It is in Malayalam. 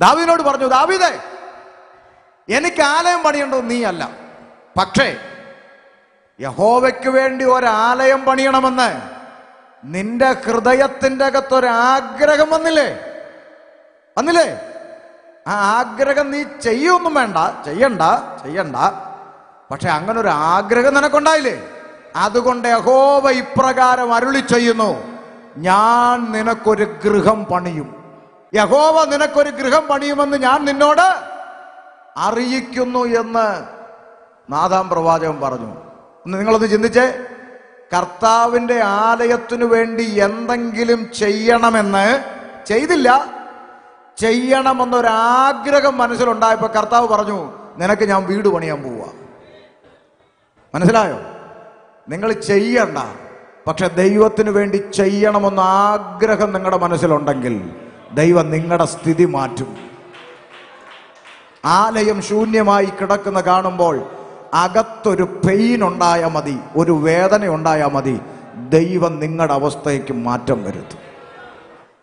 ദാവീദിനോട് പറഞ്ഞു, ദാവീദേ, എനിക്ക് ആലയം പണിയേണ്ടത് നീ അല്ല, പക്ഷേ യഹോവയ്ക്ക് വേണ്ടി ഒരാലയം പണിയണമെന്ന് നിന്റെ ഹൃദയത്തിന്റെ അകത്തൊരാഗ്രഹം വന്നില്ലേ? ആ ആഗ്രഹം നീ ചെയ്യൊന്നും വേണ്ട, ചെയ്യണ്ട. പക്ഷെ അങ്ങനെ ഒരു ആഗ്രഹം നിനക്കുണ്ടായില്ലേ? അതുകൊണ്ട് യഹോവ ഇപ്രകാരം അരുളി ചെയ്യുന്നു, ഞാൻ നിനക്കൊരു ഗൃഹം പണിയും. യഹോവ നിനക്കൊരു ഗൃഹം പണിയുമെന്ന് ഞാൻ നിന്നോട് അറിയിക്കുന്നു എന്ന് നാഥാൻ പ്രവാചകൻ പറഞ്ഞു. നിങ്ങളൊന്ന് ചിന്തിച്ചേ, കർത്താവിന്റെ ആലയത്തിനു വേണ്ടി എന്തെങ്കിലും ചെയ്യണമെന്ന് ചെയ്തില്ല, ചെയ്യണമെന്നൊരാഗ്രഹം മനസ്സിലുണ്ടായപ്പോ കർത്താവ് പറഞ്ഞു, നിനക്ക് ഞാൻ വീട് പണിയാൻ പോവാ. മനസ്സിലായോ? നിങ്ങൾ ചെയ്യണ്ട, പക്ഷെ ദൈവത്തിന് വേണ്ടി ചെയ്യണമെന്ന ആഗ്രഹം നിങ്ങളുടെ മനസ്സിലുണ്ടെങ്കിൽ ദൈവം നിങ്ങളുടെ സ്ഥിതി മാറ്റും. ആലയം ശൂന്യമായി കിടക്കുന്ന കാണുമ്പോൾ അകത്തൊരു പെയിൻ ഉണ്ടായാൽ മതി, ഒരു വേദന ഉണ്ടായാൽ മതി, ദൈവം നിങ്ങളുടെ അവസ്ഥയ്ക്ക് മാറ്റം വരുത്തും.